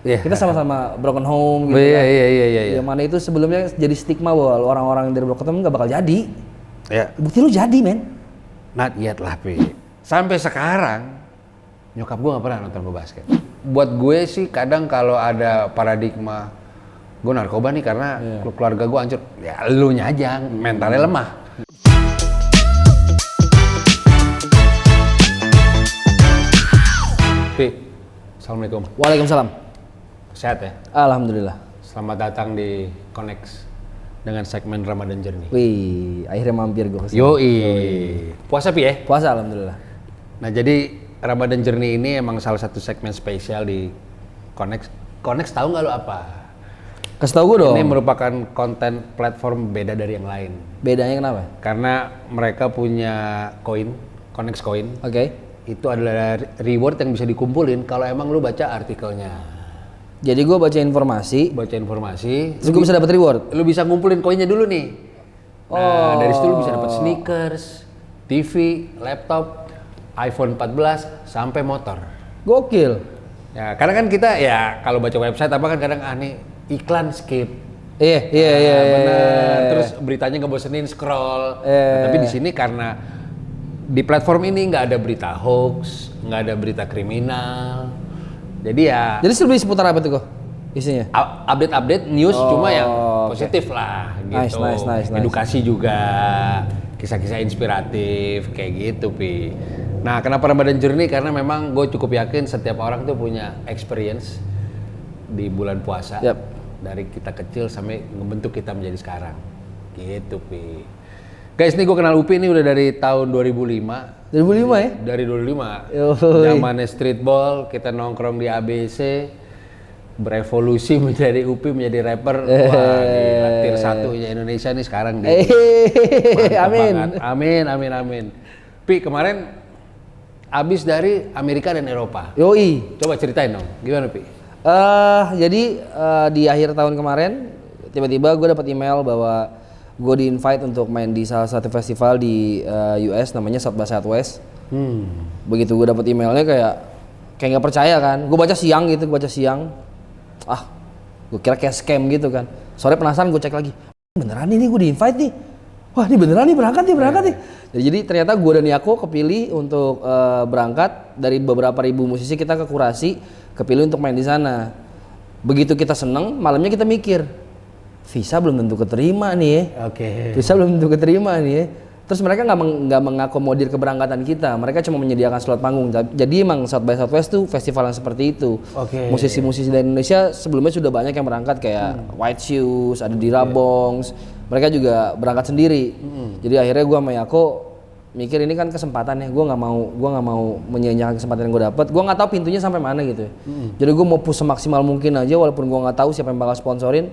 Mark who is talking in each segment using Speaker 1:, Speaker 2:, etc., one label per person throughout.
Speaker 1: Kita sama-sama broken home gitu kan.
Speaker 2: Iya.
Speaker 1: Yang mana itu sebelumnya jadi stigma bahwa orang-orang yang dari broken home nggak bakal jadi.
Speaker 2: Iya.
Speaker 1: Bukti lu jadi, men.
Speaker 2: Not yet lah, Pi. Sampai sekarang nyokap gue nggak pernah nonton gue basket. Buat gue sih kadang kalau ada paradigma gue narkoba nih karena keluarga gue hancur, ya lu nya aja mentalnya lemah. Pi, assalamualaikum.
Speaker 1: Waalaikumsalam.
Speaker 2: Sehat ya?
Speaker 1: Alhamdulillah.
Speaker 2: Selamat datang di Connect dengan segmen Ramadan Journey.
Speaker 1: Wih, akhirnya mampir gue kesini.
Speaker 2: Yoi. Puasa Pi ya?
Speaker 1: Puasa, alhamdulillah.
Speaker 2: Nah jadi Ramadan Journey ini emang salah satu segmen spesial di Connect. Connect tahu nggak lo apa?
Speaker 1: Kasih tau gue dong.
Speaker 2: Ini merupakan konten platform beda dari yang lain.
Speaker 1: Bedanya kenapa?
Speaker 2: Karena mereka punya koin, Connect Coin.
Speaker 1: Oke.
Speaker 2: Itu adalah reward yang bisa dikumpulin kalau emang lu baca artikelnya.
Speaker 1: Jadi gue baca informasi,
Speaker 2: Terus
Speaker 1: terus gue bisa dapat reward.
Speaker 2: lu bisa ngumpulin koinnya dulu nih. Nah, dari situ lu bisa dapat sneakers, TV, laptop, iPhone 14 sampai motor.
Speaker 1: Gokil.
Speaker 2: Ya, karena kan kita ya kalau baca website apa kan kadang nih iklan skip.
Speaker 1: Iya.
Speaker 2: Bener. Terus beritanya ngebosenin scroll. Nah, tapi di sini karena di platform ini nggak ada berita hoax, nggak ada berita kriminal. Jadi ya.
Speaker 1: Jadi lebih seputar apa tuh kok isinya?
Speaker 2: Update news cuma yang positif lah gitu.
Speaker 1: Nice.
Speaker 2: Edukasi juga, kisah-kisah inspiratif kayak gitu Pi. Nah kenapa Ramadan Journey? Karena memang gue cukup yakin setiap orang tuh punya experience di bulan puasa.
Speaker 1: Yap.
Speaker 2: Dari kita kecil sampai ngebentuk kita menjadi sekarang. Gitu Pi. Guys, nih gue kenal Upi ini udah dari tahun 2005.
Speaker 1: 2005 ya?
Speaker 2: Dari 2005.
Speaker 1: Yoi.
Speaker 2: Zamannya streetball, kita nongkrong di ABC, berevolusi menjadi Upi menjadi rapper. Wah, gila, tier satunya Indonesia nih sekarang nih.
Speaker 1: Amin.
Speaker 2: Amin. Pi, kemarin abis dari Amerika dan Eropa.
Speaker 1: Yoi.
Speaker 2: Coba ceritain dong, gimana Pi?
Speaker 1: Jadi di akhir tahun kemarin tiba-tiba gue dapat email bahwa gue di-invite untuk main di salah satu festival di US namanya South by Southwest. Begitu gue dapat emailnya kayak nggak percaya kan. Gue baca siang. Gue kira kayak scam gitu kan. Sore penasaran gue cek lagi. Beneran ini gue di-invite nih. Wah ini beneran nih berangkat nih. Jadi ternyata gue dan Yako kepilih untuk berangkat dari beberapa ribu musisi kita ke Kurasi, kepilih untuk main di sana. Begitu kita seneng, malamnya kita mikir. Visa belum tentu keterima nih ya. Visa belum tentu keterima nih ya. Terus mereka nggak mengakomodir keberangkatan kita. Mereka cuma menyediakan slot panggung. Jadi emang South by Southwest tuh festival yang seperti itu. Musisi-musisi dari Indonesia sebelumnya sudah banyak yang berangkat kayak White Shoes, ada di Rabongs. Mereka juga berangkat sendiri. Jadi akhirnya gue sama Yako mikir ini kan kesempatan ya. Gue nggak mau menyia-nyiakan kesempatan yang gue dapat. Gue nggak tahu pintunya sampai mana gitu. Jadi gue mau push semaksimal mungkin aja walaupun gue nggak tahu siapa yang bakal sponsorin.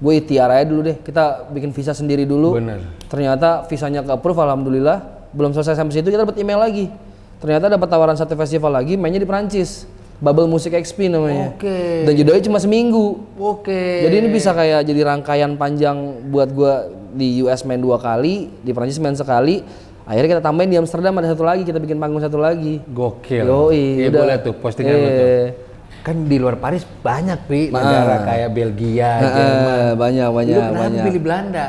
Speaker 1: Gue ikhtiar aja dulu deh, kita bikin visa sendiri dulu.
Speaker 2: Bener.
Speaker 1: Ternyata visanya ke-approve, alhamdulillah. Belum selesai sampai situ kita dapat email lagi. Ternyata dapat tawaran satu festival lagi, mainnya di Perancis. Bubble Music XP namanya. Dan judulnya cuma seminggu. Jadi ini bisa kayak jadi rangkaian panjang buat gue di US main 2 kali, di Perancis main sekali. Akhirnya kita tambahin di Amsterdam ada satu lagi, kita bikin panggung satu lagi.
Speaker 2: Gokil.
Speaker 1: Yoi,
Speaker 2: udah boleh tuh postingan lu tuh. Kan di luar Paris banyak Pi, negara kayak Belgia, Jerman.
Speaker 1: Banyak.
Speaker 2: Lu kenapa pilih Belanda?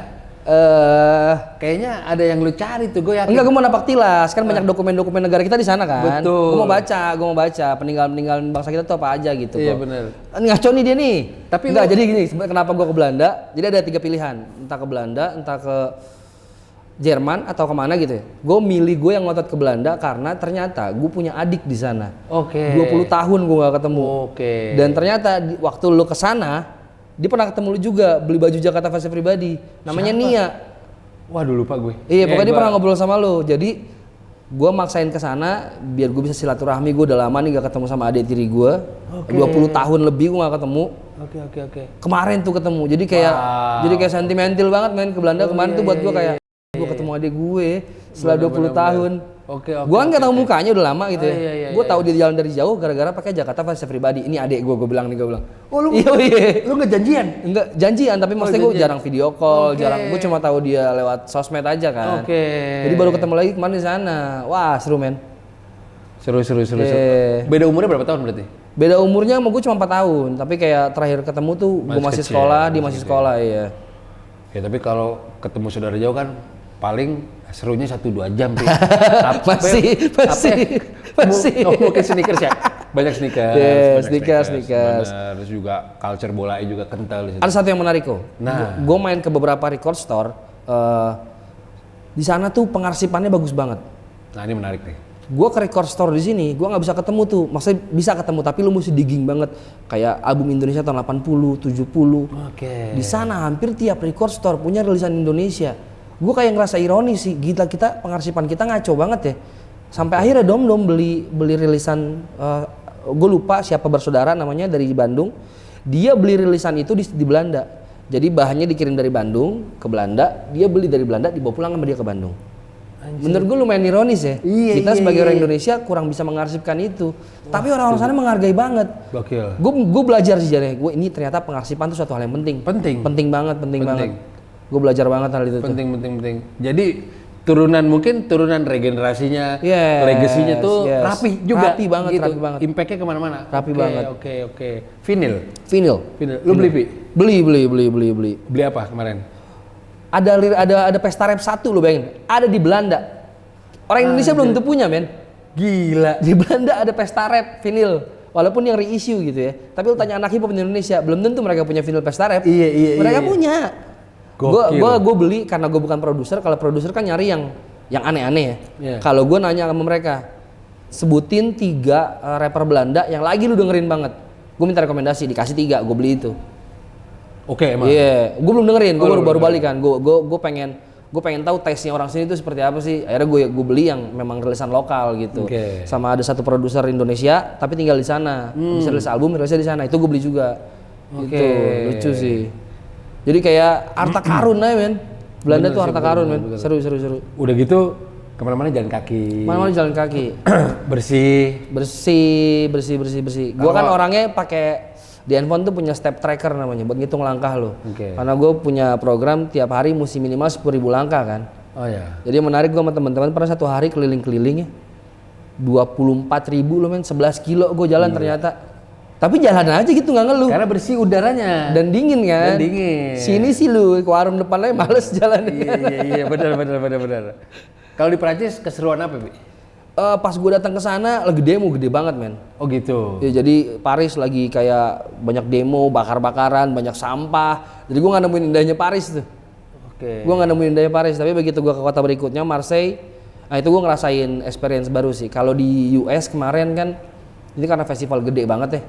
Speaker 2: Kayaknya ada yang lu cari tuh, gue yakin.
Speaker 1: Enggak, gue mau napak tilas, kan banyak dokumen-dokumen negara kita di sana kan.
Speaker 2: Betul.
Speaker 1: Gue mau baca peninggalan bangsa kita tuh apa aja gitu.
Speaker 2: Iya benar.
Speaker 1: Ngaco nih dia nih.
Speaker 2: Tapi
Speaker 1: enggak, jadi gini, kenapa gue ke Belanda? Jadi ada 3 pilihan, entah ke Belanda, entah ke Jerman atau kemana gitu ya. Gue milih gue yang ngotot ke Belanda karena ternyata gue punya adik di sana. 20 tahun gue gak ketemu. Dan ternyata waktu lu kesana, dia pernah ketemu lu juga, beli baju Jakarta Fashion pribadi. Namanya
Speaker 2: siapa?
Speaker 1: Nia.
Speaker 2: Waduh lupa gue.
Speaker 1: Iya, pokoknya dia pernah ngobrol sama lu. Jadi gue maksain kesana biar gue bisa silaturahmi. Gue udah lama nih gak ketemu sama adik tiri gue. 20 tahun lebih gue gak ketemu. Kemarin tuh ketemu. Jadi kayak sentimental banget main ke Belanda. Kemarin tuh buat gue kayak gue ketemu adik gue setelah 20 tahun. Gue kan gak tahu mukanya udah lama gitu ya. Gue tahu dia jalan dari jauh gara-gara pakai Jakarta Fashion pribadi. Ini adik gue bilang. Oh lu nggak janjian? Enggak janjian, tapi maksudnya gue jarang video call, gue cuma tahu dia lewat sosmed aja kan. Jadi baru ketemu lagi kemarin di sana. Wah seru men.
Speaker 2: Seru. Beda umurnya berapa tahun berarti?
Speaker 1: Beda umurnya sama gue cuma 4 tahun, tapi kayak terakhir ketemu tuh gue masih
Speaker 2: kecil,
Speaker 1: sekolah, dia masih sekolah, iya.
Speaker 2: Ya tapi kalau ketemu saudara jauh kan paling serunya 1-2 jam sih.
Speaker 1: Masih.
Speaker 2: Mungkin sneakers ya. Banyak sneakers.
Speaker 1: Yes,
Speaker 2: banyak
Speaker 1: sneakers.
Speaker 2: Bener. Terus juga culture bolanya juga kental di situ.
Speaker 1: Ada satu yang menarik kok.
Speaker 2: Nah.
Speaker 1: Gue main ke beberapa record store. Di sana tuh pengarsipannya bagus banget.
Speaker 2: Nah ini menarik nih.
Speaker 1: Gue ke record store di sini, gue nggak bisa ketemu tuh. Maksudnya bisa ketemu, tapi lu mesti digging banget. Kayak album Indonesia tahun 80, 70.
Speaker 2: Oke.
Speaker 1: Di sana hampir tiap record store punya rilisan Indonesia. Gue kayak ngerasa ironis sih, kita pengarsipan kita ngaco banget ya. Sampai akhirnya Dom beli rilisan, gue lupa siapa bersaudara namanya dari Bandung. Dia beli rilisan itu di Belanda. Jadi bahannya dikirim dari Bandung ke Belanda, dia beli dari Belanda dibawa pulang sama dia ke Bandung. Menurut gue lumayan ironis ya. Kita sebagai orang Indonesia kurang bisa mengarsipkan itu. Tapi orang-orang sana menghargai banget.
Speaker 2: Gokil.
Speaker 1: Gue belajar sih jadi, gue ini ternyata pengarsipan itu suatu hal yang penting. Penting banget. Gue belajar banget hal itu.
Speaker 2: Penting. Jadi turunan regenerasinya, legasinya tuh rapi juga.
Speaker 1: Rapi banget,
Speaker 2: gitu.
Speaker 1: rapi banget.
Speaker 2: Impactnya kemana-mana.
Speaker 1: Rapi banget.
Speaker 2: Oke. Vinyl. Lu beli, Pi?
Speaker 1: Beli.
Speaker 2: Beli apa kemarin?
Speaker 1: Ada pesta rap 1 lo bayangin, ada di Belanda. Orang Indonesia belum tentu punya, men.
Speaker 2: Gila.
Speaker 1: Di Belanda ada pesta rap vinyl, walaupun yang reissue gitu ya. Tapi lu tanya anak hip hop di Indonesia, belum tentu mereka punya vinyl pesta rap.
Speaker 2: Iya.
Speaker 1: Mereka punya.
Speaker 2: Gokil.
Speaker 1: Gue beli karena gue bukan produser. Kalau produser kan nyari yang aneh-aneh ya.
Speaker 2: Yeah.
Speaker 1: Kalau gue nanya sama mereka, sebutin 3 rapper Belanda yang lagi lu dengerin banget. Gue minta rekomendasi, dikasih 3, gue beli itu.
Speaker 2: Oke, emang.
Speaker 1: Iya, gue belum dengerin, gue baru balik kan. Gue pengen tahu taste-nya orang sini itu seperti apa sih. Akhirnya gue beli yang memang rilisan lokal gitu.
Speaker 2: Okay.
Speaker 1: Sama ada satu produser Indonesia tapi tinggal di sana. Bisa rilis album, rilisnya di sana. Itu gue beli juga. Gitu, lucu sih. Jadi kayak harta karun aja, men. Belanda tuh harta karun, men. Seru.
Speaker 2: Udah gitu kemana-mana jalan kaki.
Speaker 1: Mana-mana jalan kaki.
Speaker 2: bersih.
Speaker 1: Gue kan orangnya pakai di handphone tuh punya step tracker namanya buat ngitung langkah lo. Karena gue punya program tiap hari mesti minimal 10.000 langkah kan.
Speaker 2: Oh ya.
Speaker 1: Jadi menarik, gue sama teman-teman pernah satu hari keliling-keliling ya 24.000 lo, men. 11 kilo gue jalan ternyata. Tapi jalan aja gitu nggak ngeluh.
Speaker 2: Karena bersih udaranya.
Speaker 1: Dan dingin kan. Sini sih lu ke warung depan aja males jalan.
Speaker 2: Iya benar. Kalau di Prancis keseruan apa, Bi?
Speaker 1: Pas gue datang ke sana lagi demo gede banget, men.
Speaker 2: Oh gitu.
Speaker 1: Ya, jadi Paris lagi kayak banyak demo, bakar-bakaran, banyak sampah. Jadi gue nggak nemuin indahnya Paris tuh.
Speaker 2: Oke.
Speaker 1: Gue nggak nemuin indahnya Paris, tapi begitu gue ke kota berikutnya Marseille, nah itu gue ngerasain experience baru sih. Kalau di US kemarin kan, ini karena festival gede banget ya.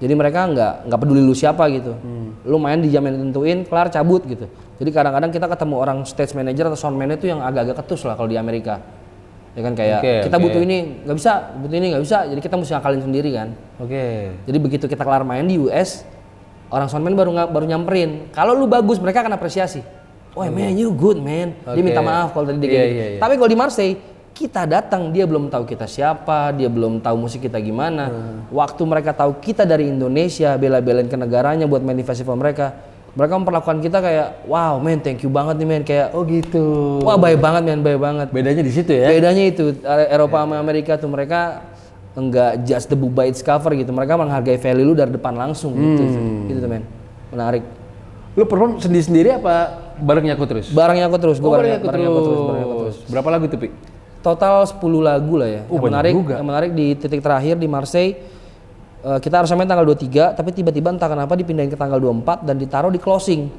Speaker 1: Jadi mereka nggak peduli lu siapa gitu. Lu main di jam yang ditentuin, kelar cabut gitu. Jadi kadang-kadang kita ketemu orang stage manager atau sound manager itu yang agak-agak ketus lah kalau di Amerika. Ya kan kayak kita butuh ini nggak bisa, jadi kita mesti ngakalin sendiri kan. Jadi begitu kita kelar main di US, orang soundman baru nyamperin. Kalau lu bagus mereka akan apresiasi. Oh man, you good man. Dia minta maaf kalau tadi dia gini. Tapi kalau di Marseille kita datang dia belum tahu kita siapa, dia belum tahu musik kita gimana. Waktu mereka tahu kita dari Indonesia, bela-belain ke negaranya buat main di festival mereka memperlakukan kita kayak wow man, thank you banget nih man, kayak
Speaker 2: oh gitu.
Speaker 1: Wah baik banget man, baik banget.
Speaker 2: Bedanya di situ ya.
Speaker 1: Bedanya itu Eropa sama Amerika tuh mereka enggak just the book by its cover gitu. Mereka menghargai value lu dari depan langsung gitu tuh men. Menarik.
Speaker 2: Lu perform sendiri apa bareng Yaku terus?
Speaker 1: Bareng Yaku terus, gua bareng Yaku terus.
Speaker 2: Berapa lagu tuh, Pi?
Speaker 1: Total 10 lagu lah ya. Yang menarik di titik terakhir di Marseille. Kita harus main tanggal 23, tapi tiba-tiba entah kenapa dipindahin ke tanggal 24 dan ditaruh di closing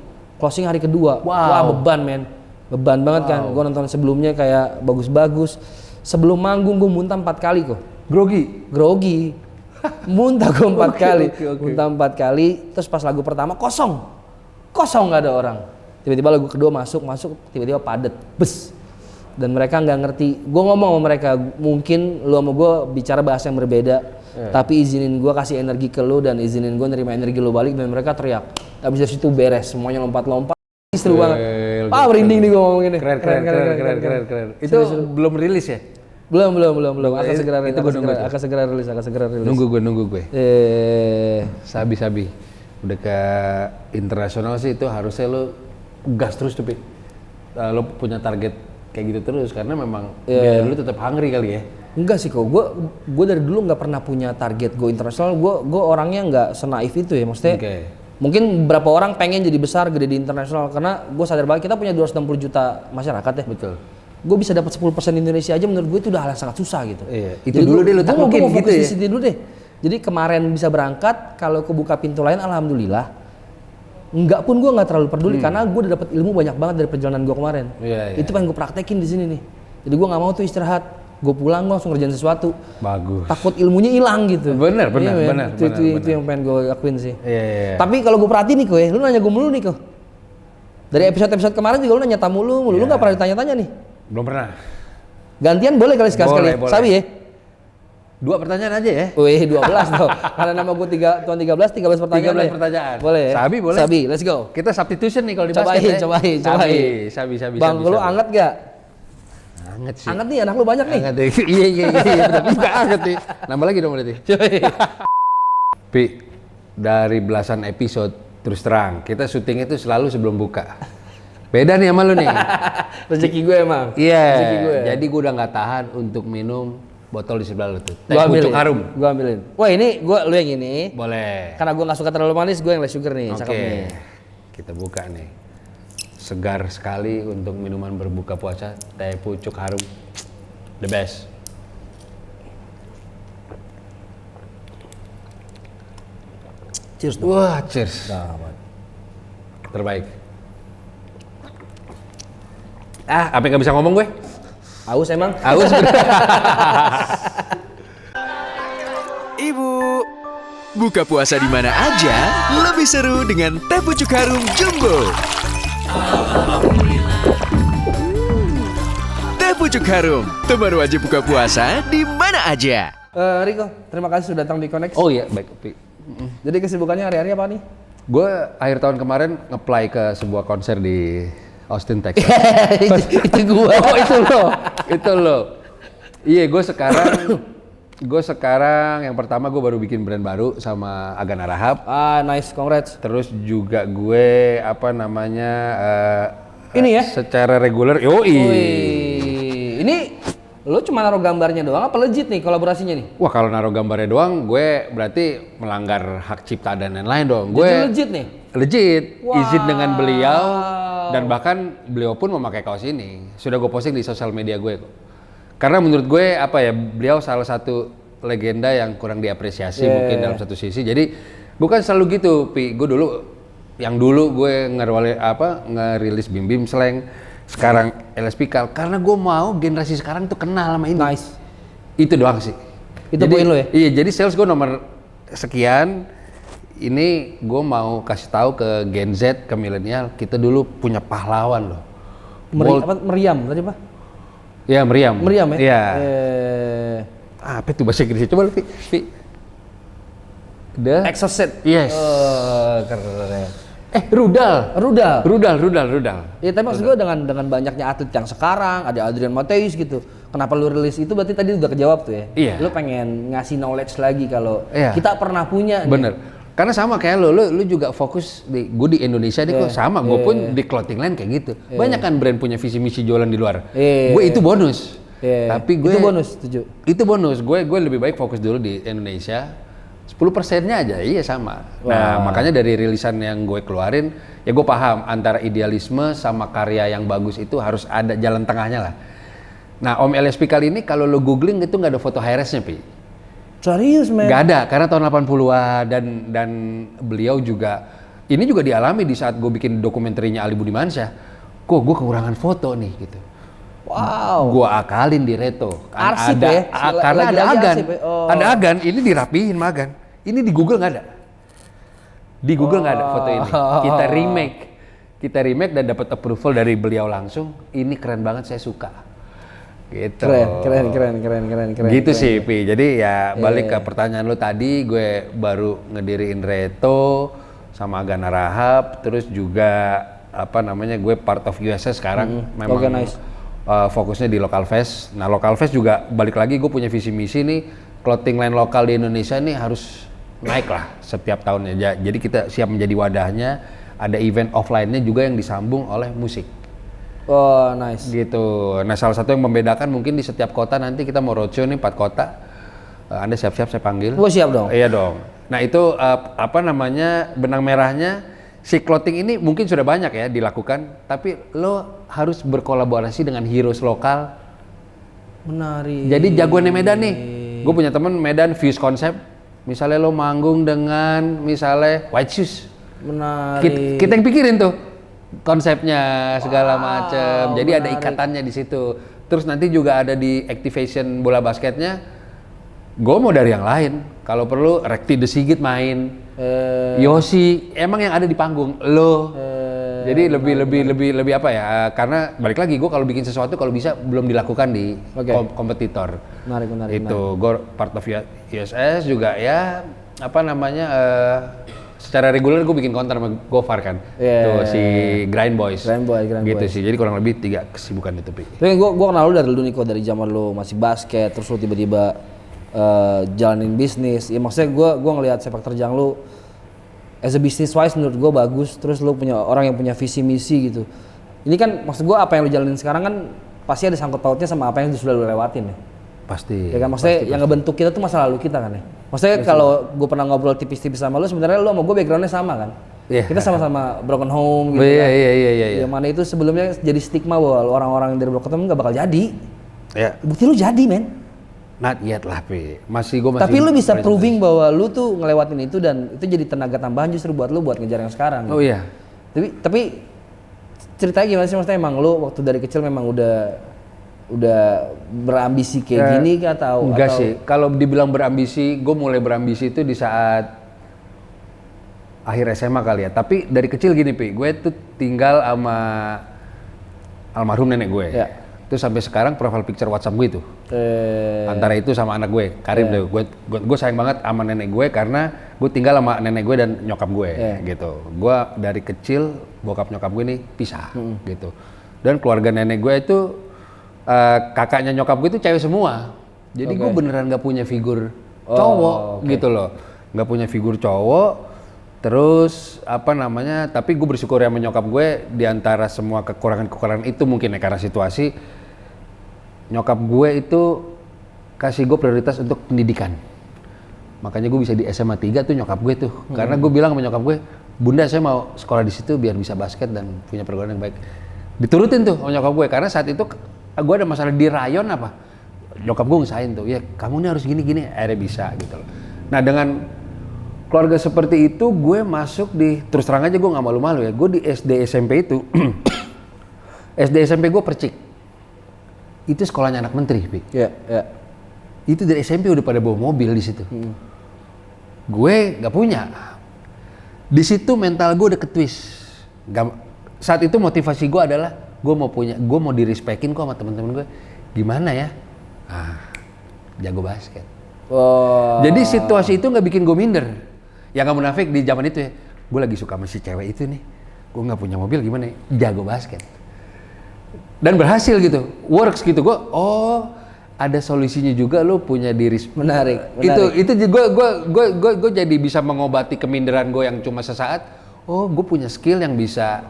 Speaker 1: hari kedua. Wah beban men, beban banget kan. Gue nonton sebelumnya kayak bagus-bagus. Sebelum manggung gue muntah 4 kali kok. Grogi. Muntah gue 4 kali. Muntah 4 kali. Terus pas lagu pertama kosong nggak ada orang. Tiba-tiba lagu kedua masuk tiba-tiba padet. Bes. Dan mereka nggak ngerti. Gue ngomong sama mereka, mungkin lu sama gue bicara bahasa yang berbeda. Tapi izinin gue kasih energi ke lu dan izinin gue nerima energi lu balik, dan mereka teriak. Habis dari situ beres, semuanya lompat-lompat. Seru banget. Merinding nih gue ngomong ini.
Speaker 2: Keren. Itu belum rilis ya?
Speaker 1: Belum. Akan segera rilis.
Speaker 2: Nunggu gue. Sabi. Udah ke internasional sih itu harusnya lu gas terus tuh, Pi. Lu punya target kayak gitu terus karena memang biar lu tetap hungry kali ya.
Speaker 1: Enggak sih kok, gue dari dulu nggak pernah punya target go internasional. Gue orangnya nggak senaif itu ya, maksudnya. Mungkin beberapa orang pengen jadi besar, gede di internasional, karena gue sadar banget kita punya 260 juta masyarakat ya.
Speaker 2: Betul.
Speaker 1: Gue bisa dapat 10% Indonesia aja, menurut gue itu udah hal yang sangat susah gitu.
Speaker 2: Iya. Itu dulu deh lu taklukin gitu ya.
Speaker 1: Di situ dulu deh. Jadi kemarin bisa berangkat, kalau kebuka pintu lain, alhamdulillah. Enggak pun gue nggak terlalu peduli karena gue udah dapat ilmu banyak banget dari perjalanan gue kemarin.
Speaker 2: Iya.
Speaker 1: Itu pengen gue praktekin di sini nih. Jadi gue nggak mau tuh istirahat. Gue pulang gue langsung ngerjain sesuatu.
Speaker 2: Bagus.
Speaker 1: Takut ilmunya hilang gitu.
Speaker 2: Bener.
Speaker 1: Itu yang pengen gue lakuin sih.
Speaker 2: Iya.
Speaker 1: Tapi kalau gue perhatiin nih lu nanya gue mulu nih kok. Dari episode kemarin juga lu nanya tamu lu nggak pernah ditanya-tanya nih.
Speaker 2: Belum pernah.
Speaker 1: Gantian boleh kali sekali.
Speaker 2: Boleh.
Speaker 1: Sabi ya?
Speaker 2: 2 pertanyaan aja ya.
Speaker 1: Wih 12 tuh. Karena nama gue tuan 13 pertanyaan.
Speaker 2: 13 pertanyaan.
Speaker 1: Boleh.
Speaker 2: Sabi boleh.
Speaker 1: Sabi, let's go.
Speaker 2: Kita substitution nih kalau di basket.
Speaker 1: Cobain.
Speaker 2: Sabi.
Speaker 1: Bang, lu anget gak?
Speaker 2: Anget sih.
Speaker 1: Anget nih, anak lu banyak nih.
Speaker 2: Anget deh. Iya. Benar juga anget nih. Nambah lagi dong berarti. Pi, dari belasan episode terus terang, kita syuting itu selalu sebelum buka. Beda nih sama lu nih.
Speaker 1: Rezeki gue emang.
Speaker 2: Iya.
Speaker 1: Rezeki gue.
Speaker 2: Jadi gue udah nggak tahan untuk minum botol di sebelah lu tuh. Teh
Speaker 1: Gua
Speaker 2: pucuk harum.
Speaker 1: Gue ambilin. Wah ini lu yang ini.
Speaker 2: Boleh.
Speaker 1: Karena gue nggak suka terlalu manis, gue yang less sugar nih. Cakep nih.
Speaker 2: Kita buka nih. Segar sekali untuk minuman berbuka puasa, teh pucuk harum. The best.
Speaker 1: Cheers dong.
Speaker 2: Wah, cheers. Terbaik. Apa yang gak bisa ngomong gue?
Speaker 1: Aus emang?
Speaker 2: Aus.
Speaker 3: Ibu, buka puasa di mana aja lebih seru dengan teh pucuk harum jumbo. Teh pucuk harum, teman wajib buka puasa di mana aja.
Speaker 1: Riko, terima kasih sudah datang di Connect.
Speaker 2: Oh iya, baik.
Speaker 1: Jadi kesibukannya hari-hari apa nih?
Speaker 2: Gue akhir tahun kemarin nge-apply ke sebuah konser di Austin, Texas.
Speaker 1: Itu gua.
Speaker 2: Oh itu lo. Iya, gue sekarang yang pertama gue baru bikin brand baru sama Agana Rahab.
Speaker 1: Nice, congrats.
Speaker 2: Terus juga gue
Speaker 1: ini ya?
Speaker 2: Secara reguler,
Speaker 1: Ini lo cuma naruh gambarnya doang apa legit nih kolaborasinya nih?
Speaker 2: Wah, kalau naruh gambarnya doang, gue berarti melanggar hak cipta dan lain-lain dong.
Speaker 1: Jadi
Speaker 2: Gue
Speaker 1: legit nih?
Speaker 2: Legit,
Speaker 1: Wow.
Speaker 2: izin dengan beliau dan bahkan beliau pun memakai kaos ini. Sudah gue posting di sosial media gue kok. Karena menurut gue beliau salah satu legenda yang kurang diapresiasi mungkin dalam satu sisi. Jadi bukan selalu gitu, Pi. Gue dulu gue ngerilis Bim Bim Slang, sekarang LSPikal karena gue mau generasi sekarang tuh kenal sama ini.
Speaker 1: Nice.
Speaker 2: Itu doang sih.
Speaker 1: Itu poin lo ya?
Speaker 2: Iya, jadi sales gue nomor sekian. Ini gue mau kasih tahu ke Gen Z, ke milenial, kita dulu punya pahlawan loh.
Speaker 1: Meriam tadi apa?
Speaker 2: Iya, meriam.
Speaker 1: Meriam ya?
Speaker 2: Iya. Apa itu bahasa Inggrisnya? Coba lu, Pi.
Speaker 1: Exocet.
Speaker 2: Yes.
Speaker 1: Keren.
Speaker 2: Rudal.
Speaker 1: Ya tapi maksud gue dengan banyaknya atlet yang sekarang, ada Adrian Mateus gitu. Kenapa lu rilis itu berarti tadi udah kejawab tuh ya?
Speaker 2: Iya.
Speaker 1: Lu pengen ngasih knowledge lagi kalau
Speaker 2: Iya.
Speaker 1: kita pernah punya.
Speaker 2: Bener.
Speaker 1: Nih.
Speaker 2: Karena sama kayak lu juga fokus gue di Indonesia deh kok sama. Gue pun di clothing line kayak gitu. Banyak kan brand punya visi misi jualan di luar. Gue itu bonus. Tapi gue
Speaker 1: itu bonus, setuju.
Speaker 2: Itu bonus. Gue lebih baik fokus dulu di Indonesia. 10%-nya aja, iya sama. Nah, makanya dari rilisan yang gue keluarin, ya gue paham antara idealisme sama karya yang bagus itu harus ada jalan tengahnya lah. Nah, Om LSP kali ini kalau lo googling itu nggak ada foto HRS-nya, Pi.
Speaker 1: Serius, men?
Speaker 2: Nggak ada, karena tahun 80-an dan beliau juga, ini juga dialami di saat gue bikin dokumenterinya Ali Budimansyah. Kok gue kekurangan foto nih, gitu.
Speaker 1: Wow.
Speaker 2: Gue akalin di Reto.
Speaker 1: Arsip
Speaker 2: ada,
Speaker 1: ya?
Speaker 2: Karena ada agan.
Speaker 1: Arsip ya? Oh.
Speaker 2: Ada agan, ini dirapihin magan. Ini di Google nggak ada. Di Google nggak ada foto ini. Kita remake dan dapat approval dari beliau langsung. Ini keren banget, saya suka. Gitu.
Speaker 1: Keren.
Speaker 2: Gitu sih, Pi. Jadi ya balik ke pertanyaan lo tadi, gue baru ngediriin Reto sama Agana Rahab, terus juga gue part of USS sekarang. Memang fokusnya di local fest. Nah, local fest juga balik lagi gue punya visi misi nih, clothing line lokal di Indonesia nih harus naik lah setiap tahunnya. Jadi kita siap menjadi wadahnya. Ada event offline-nya juga yang disambung oleh musik.
Speaker 1: Oh, nice.
Speaker 2: Gitu. Nah, salah satu yang membedakan mungkin di setiap kota nanti kita mau roadshow nih 4 kota. Anda siap-siap saya panggil.
Speaker 1: Gue siap dong.
Speaker 2: Iya dong. Nah, itu apa namanya? Benang merahnya si clothing ini mungkin sudah banyak ya dilakukan, tapi lo harus berkolaborasi dengan heroes lokal.
Speaker 1: Menarik.
Speaker 2: Jadi jagoannya Medan nih. Gue punya temen Medan Fuse Concept. Misalnya lo manggung dengan misalnya White Shoes.
Speaker 1: Menarik.
Speaker 2: Kita yang pikirin tuh konsepnya segala macem. Jadi ada ikatannya di situ. Terus nanti juga ada di activation bola basketnya. Gue mau dari yang lain. Kalau perlu Rekti The Sigit main. Yosi, emang yang ada di panggung lo. Jadi lebih apa ya? Karena balik lagi gue kalau bikin sesuatu kalau bisa belum dilakukan di kompetitor.
Speaker 1: Menarik.
Speaker 2: Itu gue part of ISS juga ya apa namanya secara reguler gue bikin konten sama Gofar kan. Tuh si Grind Boys.
Speaker 1: Grind
Speaker 2: gitu
Speaker 1: Boys.
Speaker 2: sih. Jadi kurang lebih 3 kesibukan itu, Pi.
Speaker 1: Tapi gue kenal lu dari dulu Niko, dari zaman lu masih basket, terus lu tiba-tiba jalanin bisnis. Ya maksudnya gue ngelihat sepak terjang lu as a business wise menurut gue bagus. Terus lu punya orang yang punya visi misi gitu. Ini kan maksud gue apa yang lu jalanin sekarang kan pasti ada sangkut pautnya sama apa yang sudah lu lewatin ya.
Speaker 2: Pasti.
Speaker 1: Ya kan maksudnya yang ngebentuk kita tuh masa lalu kita kan ya. Maksudnya kalau gue pernah ngobrol tipis-tipis sama lu, sebenarnya lu sama gue backgroundnya sama kan. Kita sama-sama broken home gitu kan.
Speaker 2: Iya.
Speaker 1: Yang mana itu sebelumnya jadi stigma bahwa orang-orang yang dari broken home nggak bakal jadi.
Speaker 2: Ya.
Speaker 1: Bukti lu jadi men.
Speaker 2: Not yet lah, Pi. Masih.
Speaker 1: Tapi lu bisa proving bahwa lu tuh ngelewatin itu dan itu jadi tenaga tambahan justru buat lu buat ngejar yang sekarang.
Speaker 2: Oh iya.
Speaker 1: Tapi ceritanya gimana sih, maksudnya emang lu waktu dari kecil memang udah berambisi kayak gini atau
Speaker 2: enggak sih. Kalau dibilang berambisi, gue mulai berambisi itu di saat akhir SMA kali ya. Tapi dari kecil gini, Pi. Gue tuh tinggal sama almarhum nenek gue.
Speaker 1: Ya.
Speaker 2: Itu sampai sekarang profile picture WhatsApp gue itu. Antara itu sama anak gue, Karim deh. Gue sayang banget sama nenek gue karena gue tinggal sama nenek gue dan nyokap gue gitu. Gue dari kecil bokap nyokap gue nih pisah gitu. Dan keluarga nenek gue itu kakaknya nyokap gue itu cewek semua. Jadi gue beneran gak punya figur cowok gitu loh. Gak punya figur cowok. Terus apa namanya, tapi gue bersyukur ya sama nyokap gue di antara semua kekurangan-kekurangan itu mungkin ya karena situasi, nyokap gue itu kasih gue prioritas untuk pendidikan. Makanya gue bisa di SMA 3 tuh nyokap gue tuh. Karena gue bilang sama nyokap gue, Bunda saya mau sekolah di situ biar bisa basket dan punya pergaulan yang baik. Diturutin tuh sama nyokap gue karena saat itu gue ada masalah di rayon apa. Nyokap gue ngesain tuh, ya kamu nih harus gini-gini, akhirnya bisa gitu loh. Nah dengan keluarga seperti itu gue masuk di, terus terang aja gue gak malu-malu ya, gue di SD SMP itu SD SMP gue Percik, itu sekolahnya anak menteri, Pi. Itu dari SMP udah pada bawa mobil di situ. Gue gak punya. Di situ mental gue udah ketwist. Saat itu motivasi gue adalah gue mau direspekin kok sama teman-teman gue. Gimana ya? Jago basket. Jadi situasi itu nggak bikin gue minder. Ya nggak munafik di zaman itu ya. Gue lagi suka sama si cewek itu nih. Gue nggak punya mobil gimana ya? Jago basket. Dan berhasil gitu. Works gitu. Gue ada solusinya juga, lo punya diri.
Speaker 1: Menarik.
Speaker 2: Itu gue jadi bisa mengobati keminderan gue yang cuma sesaat. Gue punya skill yang bisa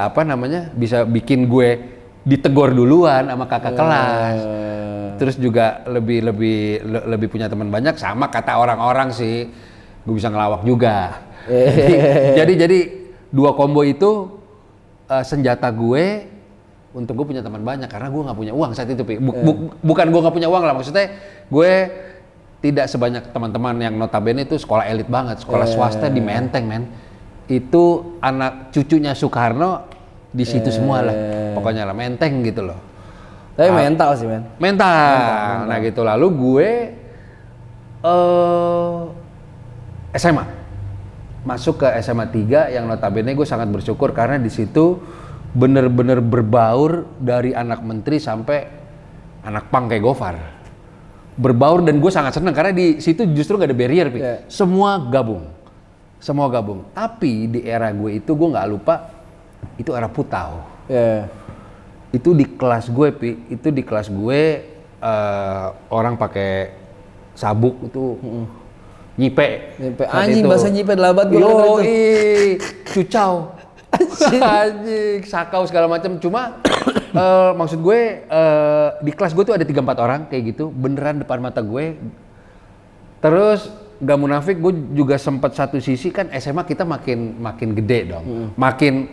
Speaker 2: apa namanya? Bisa bikin gue ditegur duluan sama kakak kelas. Terus juga lebih punya teman banyak, sama kata orang-orang sih, gue bisa ngelawak juga. jadi dua combo itu senjata gue untuk gue punya teman banyak karena gue nggak punya uang saat itu. Bukan gue nggak punya uang lah, maksudnya gue tidak sebanyak teman-teman yang notabene itu sekolah elit banget, sekolah swasta di Menteng, men. Itu anak cucunya Soekarno di situ semua lah, pokoknya lah Menteng gitu loh.
Speaker 1: Tapi mental sih, men.
Speaker 2: Mental. Nah gitu, lalu gue SMA. Masuk ke SMA 3 yang notabene gue sangat bersyukur karena di situ bener-bener berbaur dari anak menteri sampai anak pang kayak Gofar. Berbaur dan gue sangat seneng karena di situ justru gak ada barrier, Pi. Semua gabung. Tapi di era gue itu gue nggak lupa itu era Putau. Itu di kelas gue, Pi, orang pakai sabuk itu nyipe.
Speaker 1: Anjing, bahasa nyipe adalah banget gue.
Speaker 2: Cucau. Anjing, sakau segala macam. Cuma maksud gue di kelas gue tuh ada 3-4 orang kayak gitu, beneran depan mata gue. Terus gak munafik, gue juga sempat satu sisi kan SMA kita makin gede dong, makin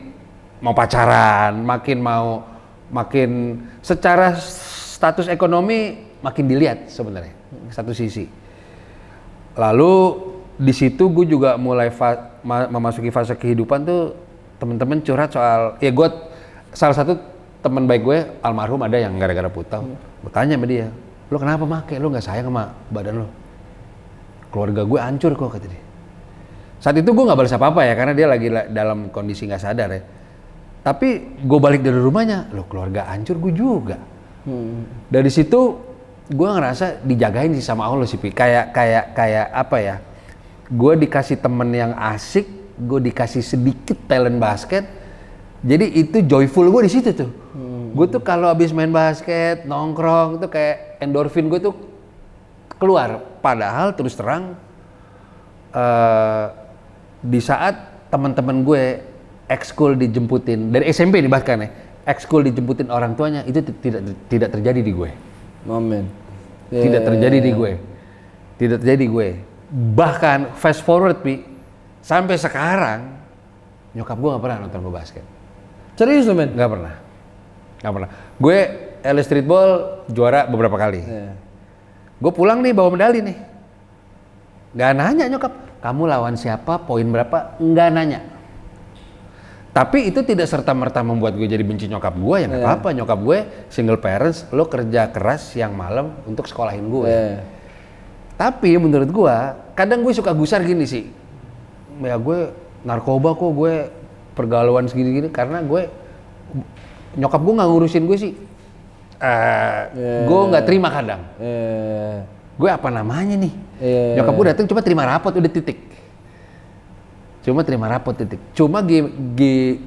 Speaker 2: mau pacaran, makin secara status ekonomi makin dilihat sebenarnya satu sisi. Lalu di situ gue juga mulai memasuki fase kehidupan tuh temen-temen curhat soal, ya gue salah satu teman baik gue almarhum ada yang gara-gara putau, gue tanya sama dia, lo kenapa make, lo nggak sayang sama badan lo? Keluarga gue hancur kok, kata dia. Saat itu gue nggak balas apa-apa ya, karena dia lagi dalam kondisi nggak sadar ya. Tapi gue balik dari rumahnya, lo keluarga hancur, gue juga. Dari situ gue ngerasa dijagain sih sama Allah sih, Pi. Kayak apa ya? Gue dikasih temen yang asik, gue dikasih sedikit talent basket. Jadi itu joyful gue di situ tuh. Gue tuh kalau habis main basket, nongkrong tuh kayak endorfin gue tuh keluar. Padahal terus terang di saat teman-teman gue ekskul dijemputin dari SMP nih bahkan ya, ekskul dijemputin orang tuanya, itu tidak terjadi di gue.
Speaker 1: Amin.
Speaker 2: Tidak terjadi di gue. Tidak terjadi di gue. Bahkan fast forward, Pi, sampai sekarang nyokap gue nggak pernah nonton gue basket.
Speaker 1: Serius lo, men?
Speaker 2: Nggak pernah. Gue LA Streetball juara beberapa kali. Gue pulang nih bawa medali nih. Nggak nanya nyokap, kamu lawan siapa, poin berapa, nggak nanya. Tapi itu tidak serta-merta membuat gue jadi benci nyokap gue, ya nggak apa-apa. Nyokap gue single parents, lo kerja keras siang malam untuk sekolahin gue. Tapi menurut gue, kadang gue suka gusar gini sih. Ya gue narkoba kok, gue pergaulan segini-gini, karena nyokap gue nggak ngurusin gue sih. Gue nggak terima kadang. Gue apa namanya nih? Nyokap gue datang cuma terima rapot udah titik. Cuma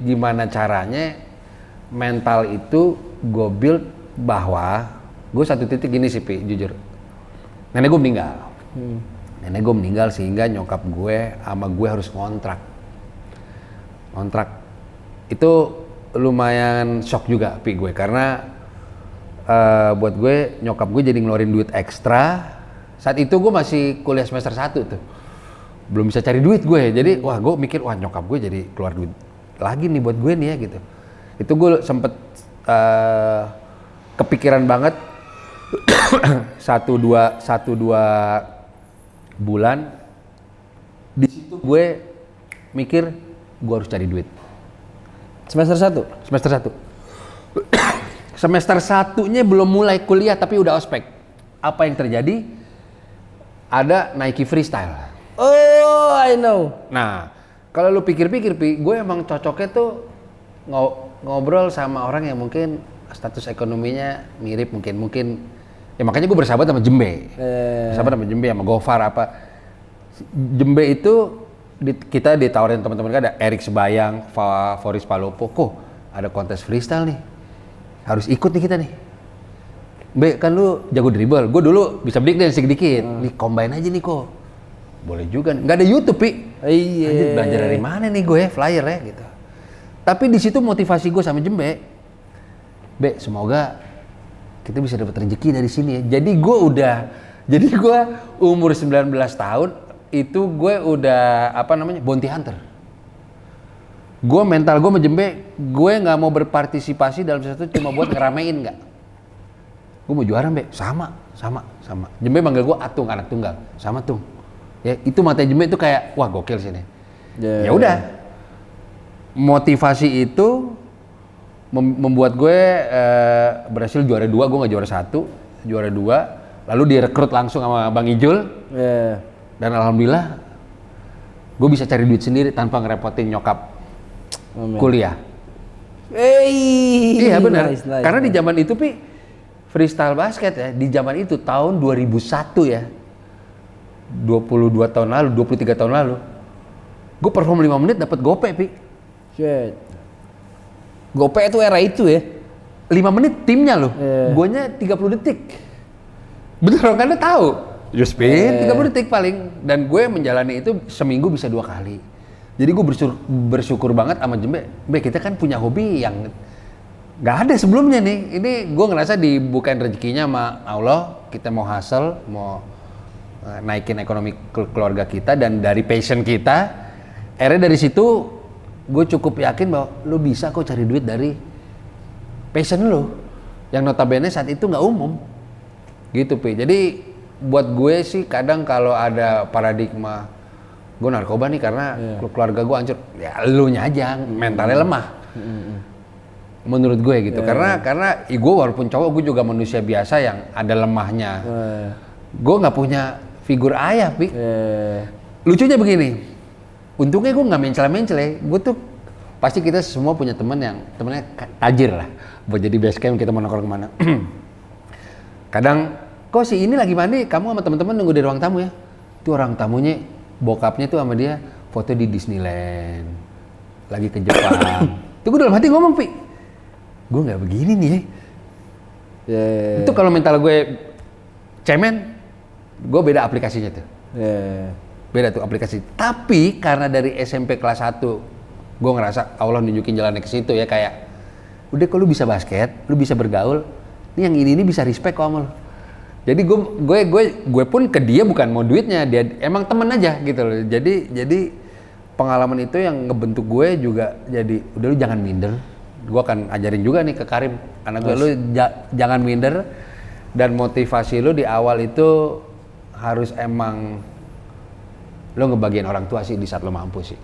Speaker 2: gimana caranya mental itu gue build bahwa gue satu titik gini sih, Pi, jujur. Nenek gue meninggal. Sehingga nyokap gue sama gue harus ngontrak. Itu lumayan shock juga, Pi, gue, karena buat gue nyokap gue jadi ngeluarin duit ekstra. Saat itu gue masih kuliah semester 1 tuh, belum bisa cari duit gue. Jadi wah, gue mikir wah nyokap gue jadi keluar duit lagi nih buat gue nih ya gitu. Itu gue sempet kepikiran banget. 1-2 bulan di situ gue mikir gue harus cari duit.
Speaker 1: Semester 1?
Speaker 2: Semester 1. Semester 1-nya belum mulai kuliah tapi udah ospek. Apa yang terjadi? Ada Nike Freestyle.
Speaker 1: Oh, I know.
Speaker 2: Nah, kalau lu pikir-pikir, Pi, gue emang cocoknya tuh ngobrol sama orang yang mungkin status ekonominya mirip, mungkin ya makanya gue bersahabat sama Jembe. Sama Gofar apa. Jembe itu kita ditawarin teman-teman, kan ada Erik Sebayang, Foris Palopo, kok ada kontes freestyle nih, harus ikut nih kita nih. Be, kan lu jago dribble, gue dulu bisa break dance sedikit, nih combine aja nih kok. Boleh juga nih, nggak ada YouTube, Pi.
Speaker 1: Iya.
Speaker 2: Anjir, belajar dari mana nih gue flyer ya gitu. Tapi di situ motivasi gue sama Jembe, Be, semoga kita bisa dapat rezeki dari sini ya. Jadi gue umur 19 tahun itu gue udah bounty hunter. Gue mental gue menjembe, gue nggak mau berpartisipasi dalam sesuatu cuma buat ngeramein, nggak. Gue mau juara, Be, sama. Jembe manggil gue Atung, anak tunggal, sama Tung. Ya itu mata Jembe itu kayak wah gokil sini. Ya udah, motivasi itu membuat gue berhasil juara 2, gue nggak juara 1, juara 2, lalu direkrut langsung sama Bang Ijul. Dan alhamdulillah gue bisa cari duit sendiri tanpa ngerepotin nyokap. Kuliah. Iya benar. Nice. Karena di zaman itu, Pi, freestyle basket ya, di zaman itu tahun 2001 ya, 22 tahun lalu, 23 tahun lalu, gue perform 5 menit dapat gope, Pi.
Speaker 1: Shit. Gope itu era itu ya?
Speaker 2: 5 menit timnya loh, guanya 30 detik. Bener kan, Anda tahu? Just spin 30 detik paling. Dan gue menjalani itu seminggu bisa 2 kali. Jadi gue bersyukur banget sama Jembe. Be, kita kan punya hobi yang nggak ada sebelumnya nih. Ini gue ngerasa dibukain rezekinya sama Allah. Kita mau hustle, mau naikin ekonomi keluarga kita, dan dari passion kita. Akhirnya dari situ gue cukup yakin bahwa lo bisa kok cari duit dari passion lo, yang notabene saat itu nggak umum. Gitu, Pi. Jadi buat gue sih kadang kalau ada paradigma gue narkoba nih karena keluarga gue hancur, ya elunya aja mentalnya lemah. Menurut gue gitu. Karena gue walaupun cowok, gue juga manusia biasa yang ada lemahnya. Gue nggak punya figur ayah, Pi. Lucunya begini, untungnya gue nggak mencela-mencela ya. Gue tuh pasti kita semua punya temennya tajir lah, buat jadi base camp kita mau nongkrong kemana. Kadang, kok si ini lagi mandi, kamu sama teman-teman nunggu di ruang tamu ya. Itu orang tamunya, bokapnya tuh sama dia foto di Disneyland, lagi ke Jepang. Itu gue dalam hati ngomong, Pi, gue nggak begini nih. Itu kalau mental gue cemen, gue beda aplikasinya tuh. Beda tuh aplikasi. Tapi karena dari SMP kelas 1, gue ngerasa Allah nunjukin jalannya ke situ ya, kayak udah kalau lu bisa basket, lu bisa bergaul, nih yang ini bisa respect kok sama lu. Jadi gue pun ke dia bukan mau duitnya, dia emang temen aja gitu loh. Jadi pengalaman itu yang ngebentuk gue juga, jadi udah lu jangan minder. Gue akan ajarin juga nih ke Karim, anak gue, lu jangan minder, dan motivasi lu di awal itu harus emang lu ngebagian orang tua sih di saat lu mampu sih.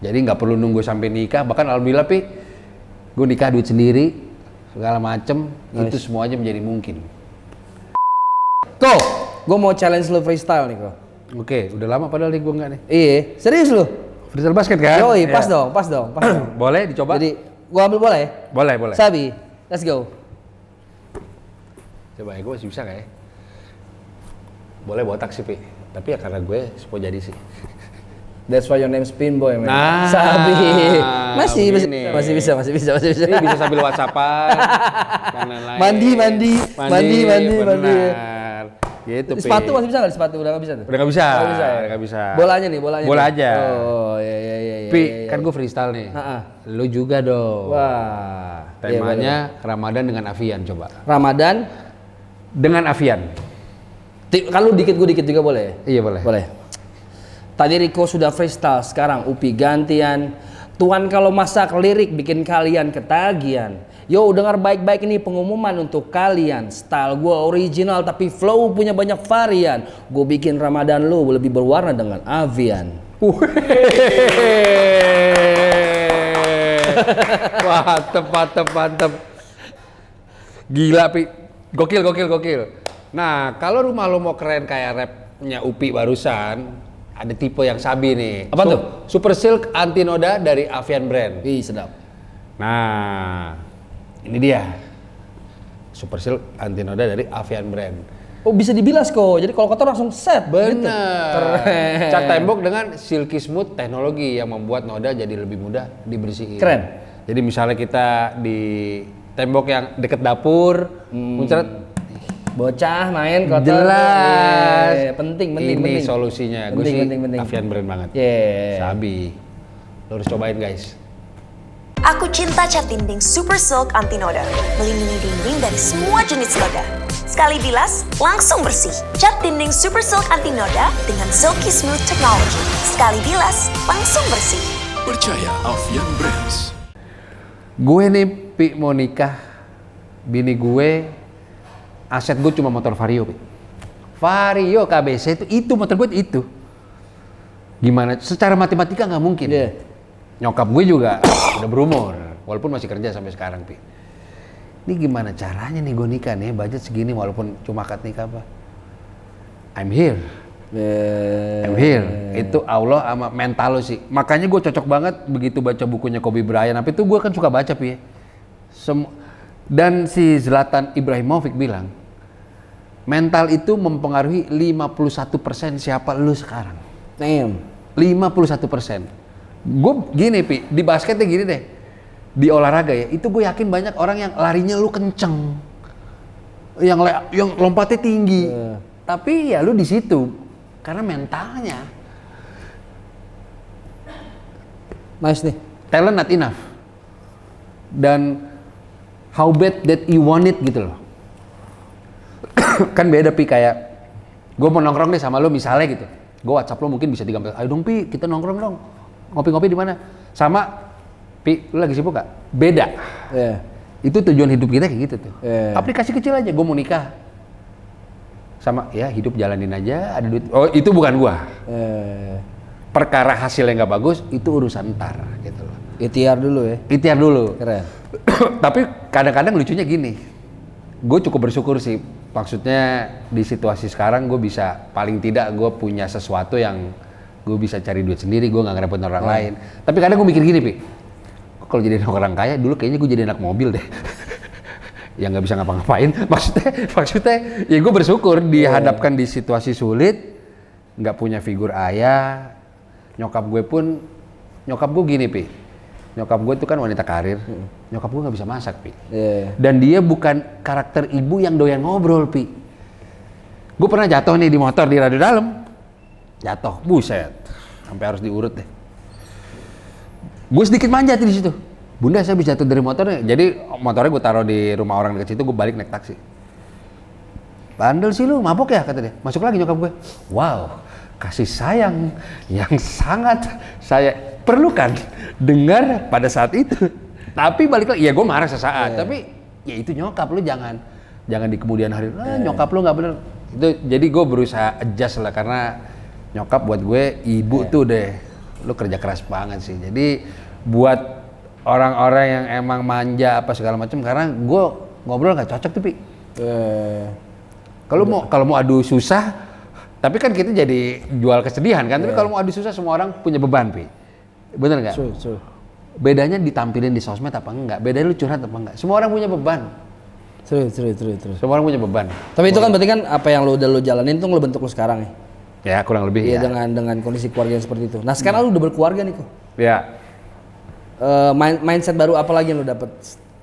Speaker 2: Jadi nggak perlu nunggu sampai nikah, bahkan alhamdulillah, Pi, gue nikah duit sendiri segala macem. Itu semua aja menjadi mungkin.
Speaker 1: Ko, gue mau challenge lu freestyle nih, Ko.
Speaker 2: Oke, udah lama padahal nih gue nggak nih.
Speaker 1: Iya, serius lu?
Speaker 2: Freestyle basket kan?
Speaker 1: Yoi, pas dong.
Speaker 2: Boleh dicoba?
Speaker 1: Jadi, gua ambil bola ya?
Speaker 2: Boleh.
Speaker 1: Sabi, let's go.
Speaker 2: Coba ya, gue masih bisa nggak ya? Boleh botak sih, Pi. Tapi ya karena gue semua jadi sih.
Speaker 1: That's why your name Spin Boy, man.
Speaker 2: Nah,
Speaker 1: Sabi. Masih bisa.
Speaker 2: Ini bisa sambil WhatsAppan dan lain-lain.
Speaker 1: Mandi.
Speaker 2: Benar. Gitu, Pi.
Speaker 1: Sepatu masih bisa nggak? Sepatu udah nggak bisa tuh?
Speaker 2: Udah nggak bisa.
Speaker 1: Udah bisa ya?
Speaker 2: Nggak bisa.
Speaker 1: Bolanya.
Speaker 2: Bola aja.
Speaker 1: Oh, iya.
Speaker 2: Pi, kan gue freestyle nih. Lu juga dong.
Speaker 1: Wah.
Speaker 2: Temanya Ramadan dengan Avian, coba.
Speaker 1: Ramadan
Speaker 2: dengan Avian.
Speaker 1: Kalau dikit gue dikit juga boleh?
Speaker 2: Iya, boleh.
Speaker 1: Tadi Rico sudah freestyle, sekarang Upi gantian. Tuan kalau masak lirik bikin kalian ketagihan. Yo, dengar baik-baik ini pengumuman untuk kalian. Style gue original tapi flow punya banyak varian. Gue bikin Ramadan lu lebih berwarna dengan Avian.
Speaker 2: Mantep. Gila, Pi. Gokil. Nah, kalau rumah lo mau keren kayak rapnya Upi barusan, ada tipe yang Sabi nih.
Speaker 1: Apa tuh?
Speaker 2: Super Silk Anti Noda dari Avian Brand.
Speaker 1: Wih, sedap.
Speaker 2: Nah, ini dia. Super Silk Anti Noda dari Avian Brand.
Speaker 1: Oh, bisa dibilas kok. Jadi kalau kotor langsung set.
Speaker 2: Bener.
Speaker 1: Gitu. Keren.
Speaker 2: Cat tembok dengan Silky Smooth teknologi yang membuat noda jadi lebih mudah dibersihin.
Speaker 1: Keren.
Speaker 2: Jadi misalnya kita di tembok yang deket dapur, muncrat,
Speaker 1: bocah main kotor.
Speaker 2: jelas.
Speaker 1: Penting.
Speaker 2: Ini solusinya. Gue sih
Speaker 1: penting.
Speaker 2: Avian Brand banget. Sabi. Lo harus cobain, guys.
Speaker 4: Aku cinta cat dinding Super Silk Anti Noda. Melindungi dinding dari semua jenis noda. Sekali bilas, langsung bersih. Cat dinding Super Silk Anti Noda dengan Silky Smooth Technology. Sekali bilas, langsung bersih.
Speaker 3: Percaya Avian Brands.
Speaker 2: Gue nih, Pi, mau nikah. Bini gue, aset gue cuma motor Vario, Pi. Vario KBC itu motor gue itu. Gimana? Secara matematika nggak mungkin. Nyokap gue juga udah berumur, walaupun masih kerja sampai sekarang, Pi. Ini gimana caranya nih gue nikah nih, budget segini walaupun cuma akad nikah apa? I'm here. Itu Allah sama mental lo sih. Makanya gue cocok banget begitu baca bukunya Kobe Bryant. Tapi itu gue kan suka baca, Pi. Dan si Zlatan Ibrahimovic bilang, mental itu mempengaruhi 51% siapa lu sekarang. 51%. Gue gini, Pi, di basketnya gini deh. Di olahraga ya, itu gue yakin banyak orang yang larinya lu kenceng. Yang lompatnya tinggi. Tapi ya lu di situ karena mentalnya.
Speaker 1: Nice nih.
Speaker 2: Talent not enough. Dan how bad that you want it gitu loh. Kan beda Pi, kayak gue mau nongkrong deh sama lo misalnya gitu. Gue WhatsApp lo mungkin bisa 3 ayo dong Pi, kita nongkrong dong. Ngopi-ngopi di mana? Sama Pi, lu lagi sibuk gak? Beda.
Speaker 1: Iya.
Speaker 2: Itu tujuan hidup kita kayak gitu tuh.
Speaker 1: Yeah.
Speaker 2: Aplikasi kecil aja, gue mau nikah. Sama ya hidup jalanin aja, ada duit. Oh itu bukan gua. Perkara hasilnya nggak bagus, itu urusan ntar gitu loh.
Speaker 1: Ikhtiar dulu ya.
Speaker 2: Ikhtiar dulu.
Speaker 1: Keren.
Speaker 2: Tapi kadang-kadang lucunya gini. Gue cukup bersyukur sih. Maksudnya di situasi sekarang gue bisa, paling tidak gue punya sesuatu yang gue bisa cari duit sendiri, gue nggak ngerepotin orang lain. Tapi kadang gue mikir gini Pi. Kalau jadi orang kaya, dulu kayaknya gue jadi anak mobil deh. Yang nggak bisa ngapa-ngapain. Maksudnya, ya gue bersyukur dihadapkan di situasi sulit, nggak punya figur ayah. Nyokap gue gini Pi. Nyokap gue itu kan wanita karir. Nyokap gue nggak bisa masak Pi. Dan dia bukan karakter ibu yang doyan ngobrol Pi. Gue pernah jatuh nih di motor di radio dalam. Jatuh, buset. Sampai harus diurut deh. Gue sedikit manjat di situ. Bunda saya bisa jatuh dari motornya. Jadi motornya gue taruh di rumah orang dekat situ, gue balik naik taksi. Bandel sih lu, mabok ya kata dia. Masuk lagi nyokap gue. Wow, kasih sayang yang sangat saya perlukan dengar pada saat itu. Tapi balik lagi, ya gue marah sesaat. Tapi ya itu nyokap lu, jangan di kemudian hari. Nyokap lu nggak bener. Itu jadi gue berusaha adjust lah, karena nyokap buat gue ibu tuh deh. Lu kerja keras banget sih. Jadi buat orang-orang yang emang manja apa segala macam, karena gue ngobrol nggak cocok tuh Pi. Kalau mau adu susah, tapi kan kita jadi jual kesedihan kan. Tapi kalau mau adu susah, semua orang punya beban Pi. Bener nggak? Bedanya ditampilin di sosmed apa enggak? Bedanya lu curhat apa enggak? Semua orang punya beban.
Speaker 1: Terus.
Speaker 2: Semua orang punya beban.
Speaker 1: Tapi itu kan berarti kan apa yang lu udah lu jalanin tuh ngebentuk lu sekarang ya.
Speaker 2: Ya kurang lebih
Speaker 1: Iya,
Speaker 2: ya.
Speaker 1: dengan kondisi keluarga yang seperti itu. Nah sekarang lu udah berkeluarga nih kok.
Speaker 2: Ya.
Speaker 1: Mindset baru apa lagi yang lu dapat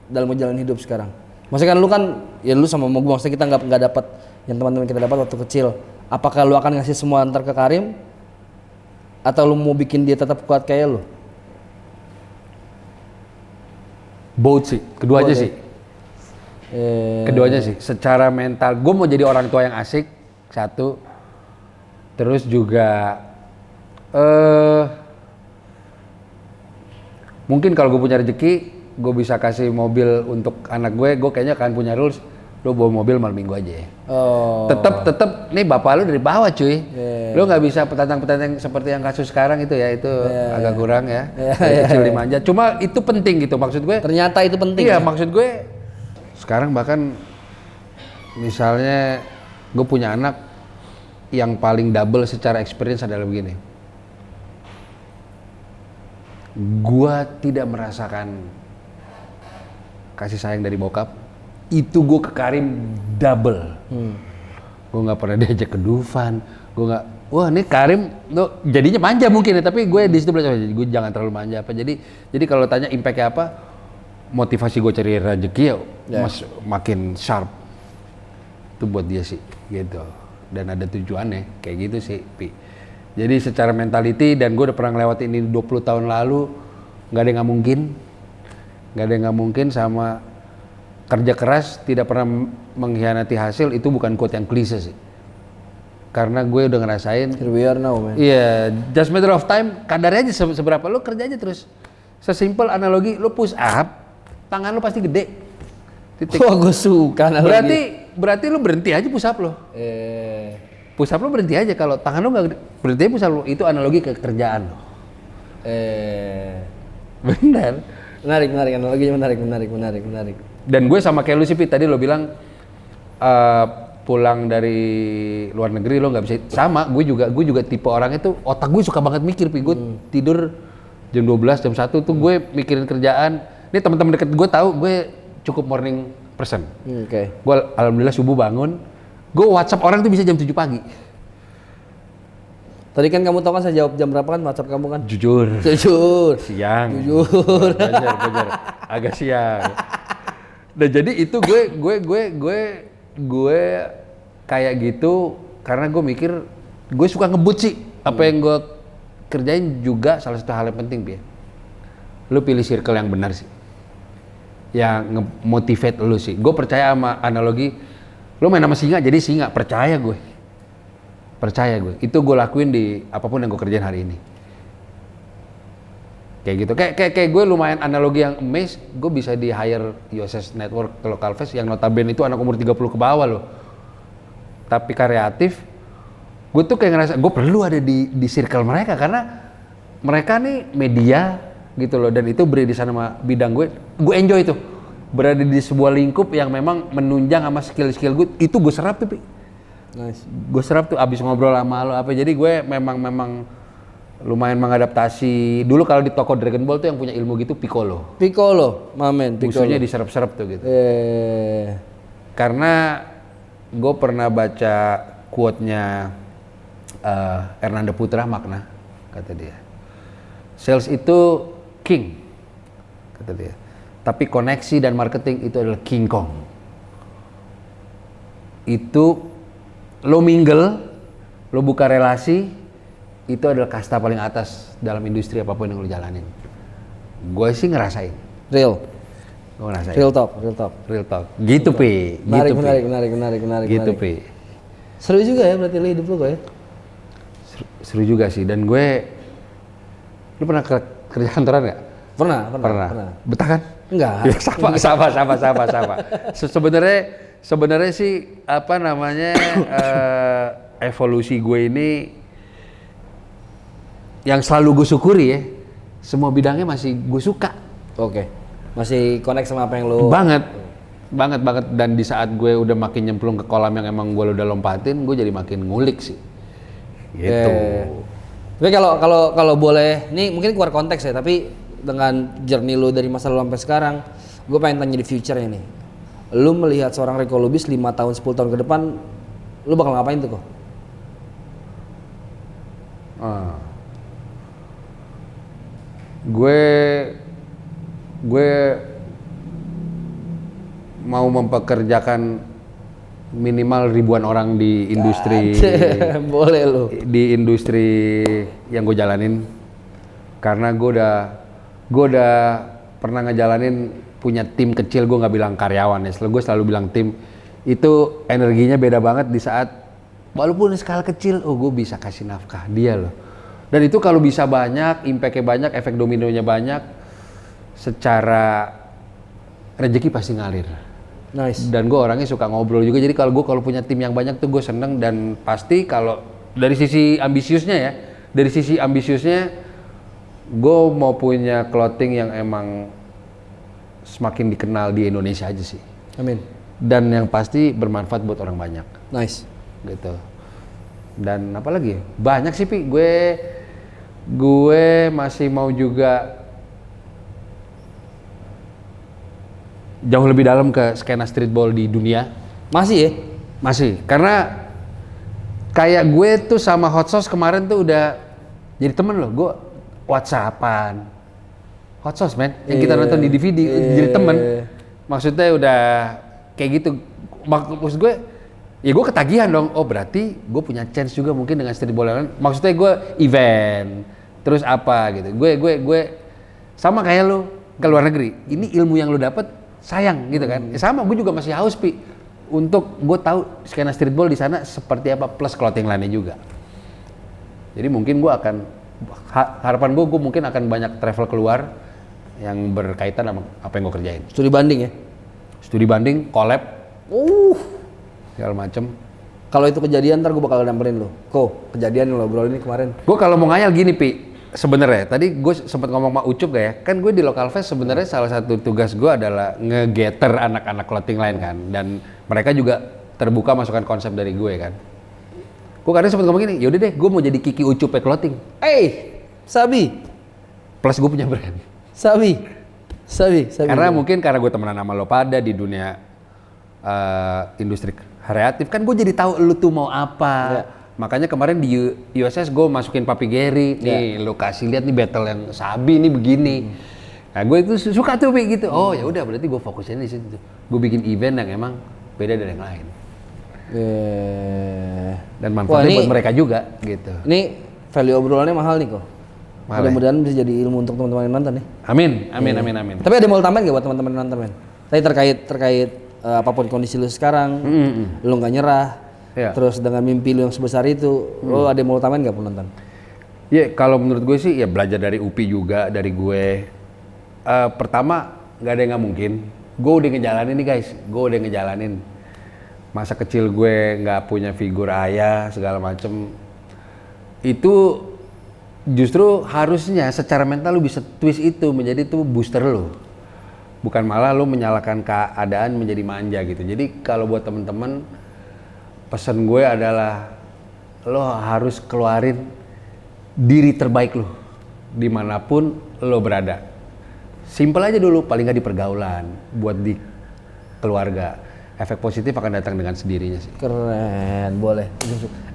Speaker 1: dalam menjalani hidup sekarang? Maksudnya kan lu kan, ya lu sama gue, maksudnya kita nggak dapat yang teman-teman kita dapat waktu kecil. Apakah lu akan ngasih semua ntar ke Karim? Atau lu mau bikin dia tetap kuat kayak lu?
Speaker 2: Both sih, keduanya sih. Keduanya sih. Secara mental, gue mau jadi orang tua yang asik, satu. Terus juga mungkin kalau gue punya rezeki, gue bisa kasih mobil untuk anak gue kayaknya akan punya rules, lo bawa mobil malam minggu aja ya. Tetep nih bapak lu dari bawah cuy. Lo nggak bisa petantang-petantang seperti yang kasus sekarang itu ya, itu agak kurang ya. Kecil dimanja. Cuma itu penting gitu, maksud gue.
Speaker 1: Ternyata itu penting.
Speaker 2: Iya, maksud gue sekarang bahkan misalnya gue punya anak, yang paling double secara experience adalah begini. Gua tidak merasakan kasih sayang dari bokap. Itu gue ke Karim double. Gue nggak pernah diajak ke Dufan. Gue nggak. Wah ini Karim, tuh jadinya manja mungkin ya. Tapi gue di situ belajar. Gue jangan terlalu manja apa. Jadi kalau tanya impactnya apa, motivasi gue cari rezeki ya makin sharp. Itu buat dia sih, gitu. Dan ada tujuannya, kayak gitu sih Pi. Jadi secara mentality, dan gue udah pernah ngelewatin ini 20 tahun lalu, nggak ada yang nggak mungkin, sama kerja keras tidak pernah mengkhianati hasil. Itu bukan quote yang klise sih, karena gue udah ngerasain.
Speaker 1: Here we are now, man.
Speaker 2: Iya, just matter of time. Kadarnya aja seberapa lo kerja aja terus. Sesimpel analogi, lo push up, tangan lo pasti gede. Titik.
Speaker 1: Wah, gue suka analogi.
Speaker 2: Berarti lu berhenti aja push up lo. Push up lo berhenti aja, kalau tangan lo nggak berhenti aja push up lo. Itu analogi ke kerjaan lo. Benar.
Speaker 1: Menarik, analoginya menarik.
Speaker 2: Dan gue sama kayak lu sih Pi, tadi lo bilang pulang dari luar negeri lo nggak bisa. Sama, gue juga tipe orang itu, otak gue suka banget mikir Pi. Gue tidur jam 12, jam 1 tuh gue mikirin kerjaan. Ini teman-teman deket gue tahu gue cukup morning person. Gue alhamdulillah subuh bangun, gue WhatsApp orang tuh bisa jam 7 pagi.
Speaker 1: Tadi kan kamu tahu kan saya jawab jam berapa kan WhatsApp kamu kan?
Speaker 2: Jujur. Siang.
Speaker 1: Jujur.
Speaker 2: Belajar. Agak siang. Nah jadi itu gue kayak gitu karena gue mikir gue suka ngebut sih. Apa yang gue kerjain juga salah satu hal yang penting Pi. lu pilih circle yang benar sih, yang nge-motivate lu sih. Gue percaya sama analogi, lu main sama singa jadi singa, percaya gue. Itu gue lakuin di apapun yang gue kerjain hari ini. Kayak gitu, kayak gue lumayan analogi yang amazed, gue bisa di hire USS Network ke Local Fest yang notabene itu anak umur 30 ke bawah loh. Tapi kreatif, gue tuh kayak ngerasa gue perlu ada di circle mereka karena mereka nih media gitu loh, dan itu beririsan sama bidang gue enjoy tuh. Berada di sebuah lingkup yang memang menunjang sama skill-skill gue, itu gue serap tuh, Pi.
Speaker 1: Nice.
Speaker 2: Gue serap tuh abis ngobrol sama lo apa, jadi gue memang lumayan mengadaptasi. Dulu kalau di toko Dragon Ball tuh yang punya ilmu gitu Piccolo,
Speaker 1: mamen, Piccolo.
Speaker 2: musuhnya diserap-serap tuh gitu. Karena gue pernah baca quote-nya Hernando Putra Magna, kata dia, sales itu king, kata dia, tapi koneksi dan marketing itu adalah King Kong. Itu lo mingle, lo buka relasi, itu adalah kasta paling atas dalam industri apapun yang lo jalanin. Gue sih ngerasain.
Speaker 1: Real talk.
Speaker 2: Real talk. Gitu, Pi.
Speaker 1: Menarik.
Speaker 2: Gitu, Pi.
Speaker 1: Seru juga ya berarti hidup lu kok ya?
Speaker 2: Seru juga sih. Dan gue, lu pernah kerja kantoran nggak?
Speaker 1: Pernah.
Speaker 2: Betah kan?
Speaker 1: Enggak.
Speaker 2: Sama. Sebenarnya sih apa namanya evolusi gue ini yang selalu gue syukuri ya, semua bidangnya masih gue suka.
Speaker 1: Oke. Masih connect sama apa yang lu
Speaker 2: banget. Dan di saat gue udah makin nyemplung ke kolam yang emang gue udah lompatin, gue jadi makin ngulik sih. Gitu.
Speaker 1: Tapi kalau boleh, nih mungkin keluar konteks ya, tapi dengan journey lu dari masa lalu sampai sekarang, gue pengen tanya di future-nya nih. Lu melihat seorang Rico Lubis 5 tahun 10 tahun ke depan, lu bakal ngapain tuh kok?
Speaker 2: Gue mau mempekerjakan minimal ribuan orang di industri.
Speaker 1: Boleh lu.
Speaker 2: Di industri yang gue jalanin, karena gue udah pernah ngejalanin punya tim kecil. Gue nggak bilang karyawan ya, gue selalu bilang tim. Itu energinya beda banget di saat walaupun skala kecil, gue bisa kasih nafkah dia loh. Dan itu kalau bisa banyak, impact-nya banyak, efek dominonya banyak, secara rezeki pasti ngalir.
Speaker 1: Nice.
Speaker 2: Dan gue orangnya suka ngobrol juga, jadi kalau punya tim yang banyak tuh gue seneng. Dan pasti kalau dari sisi ambisiusnya gue mau punya clothing yang emang semakin dikenal di Indonesia aja sih.
Speaker 1: Amin.
Speaker 2: Dan yang pasti bermanfaat buat orang banyak.
Speaker 1: Nice.
Speaker 2: Gitu. Dan apalagi banyak sih, Pi. Gue masih mau juga jauh lebih dalam ke skena streetball di dunia.
Speaker 1: Masih ya?
Speaker 2: Masih, karena kayak gue tuh sama Hot Sauce kemarin tuh udah jadi temen loh. Gue WhatsAppan Hot Sauce, man, yang kita nonton di DVD, jadi temen. Maksudnya udah kayak gitu. Maksud gue, ya gue ketagihan dong. Oh berarti gue punya chance juga mungkin dengan streetball yang lain. Maksudnya gue event, terus apa gitu. Gue sama kayak lu ke luar negeri. Ini ilmu yang lu dapet sayang gitu kan. Sama gue juga masih haus, Pi, untuk gue tahu skena streetball di sana seperti apa, plus clothing lainnya juga. Jadi mungkin gue akan harapan gue mungkin akan banyak travel keluar yang berkaitan sama apa yang gue kerjain.
Speaker 1: Studi banding ya?
Speaker 2: Studi banding, collab, segala macem.
Speaker 1: Kalau itu kejadian ntar gue bakal nyamperin lo. Kejadian yang lo obrolin ini kemarin.
Speaker 2: Gue kalau mau ngayal gini, Pi, sebenarnya tadi gue sempat ngomong sama Ucup gak ya? Kan gue di Local Fest sebenarnya salah satu tugas gue adalah nge-gather anak-anak clothing lain kan, dan mereka juga terbuka masukan konsep dari gue kan. Gue kadang sempat ngomong gini, yaudah deh gue mau jadi Kiki Ucup clothing.
Speaker 1: Sabi.
Speaker 2: Plus gue punya brand.
Speaker 1: Sabi.
Speaker 2: Karena mungkin karena gue temenan sama lo pada di dunia industri kreatif, kan gue jadi tahu lu tuh mau apa. Ya. Makanya kemarin di USS gue masukin Papi Gary, nih lu kasih lihat nih battle yang Sabi nih begini. Nah gue itu suka tuh gitu. Oh ya udah berarti gue fokusin di situ. Gue bikin event yang emang beda dari yang lain. Dan manfaatnya buat mereka juga gitu.
Speaker 1: Ini value obrolannya mahal nih kok. Mudah-mudahan bisa jadi ilmu untuk teman-teman yang nonton nih.
Speaker 2: Amin.
Speaker 1: Tapi ada yang mau tambahin gak buat teman-teman yang nonton, men? Tadi terkait apapun kondisi lu sekarang, lu nggak nyerah, terus dengan mimpi lu yang sebesar itu, lu ada yang mau tambahin gak penonton?
Speaker 2: Ya kalau menurut gue sih ya belajar dari Upi juga, dari gue. Pertama nggak ada yang nggak mungkin. Gue udah ngejalanin nih guys, masa kecil gue nggak punya figur ayah segala macem. Itu justru harusnya secara mental lu bisa twist itu menjadi tuh booster lu. Bukan malah lu menyalahkan keadaan menjadi manja gitu. Jadi kalau buat temen-temen, pesan gue adalah lo harus keluarin diri terbaik lo dimanapun lo berada. Simpel aja dulu, paling nggak di pergaulan, buat di keluarga. Efek positif akan datang dengan sendirinya sih.
Speaker 1: Keren, boleh.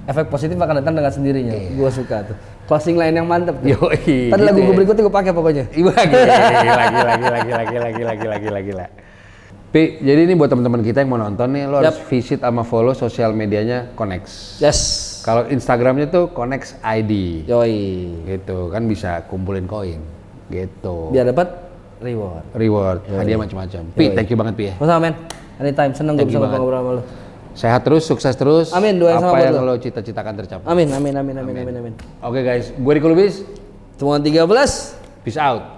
Speaker 1: Efek positif akan datang dengan sendirinya. Gue suka tuh. Closing line yang mantep tuh.
Speaker 2: Yoi.
Speaker 1: Tadi lagu gue berikutnya gue pakai pokoknya.
Speaker 2: Gila. Pi, jadi ini buat teman-teman kita yang mau nonton nih, lo harus visit sama follow sosial medianya Connex.
Speaker 1: Yes.
Speaker 2: Kalau Instagramnya tuh Connex ID.
Speaker 1: Yoi.
Speaker 2: Gitu kan bisa kumpulin koin. Gitu.
Speaker 1: Biar dapat reward.
Speaker 2: Hadiah macam-macam. Pi, thank you banget Pi ya.
Speaker 1: Sama men. Anytime, seneng gue bisa ngobrol sama lu.
Speaker 2: Sehat terus, sukses terus.
Speaker 1: Amin, doain sama
Speaker 2: apa
Speaker 1: buat
Speaker 2: yang
Speaker 1: lo.
Speaker 2: lo cita-citakan tercapai.
Speaker 1: Amin.
Speaker 2: Oke guys, gue Riko Lubis.
Speaker 1: Temuan 13.
Speaker 2: Peace out.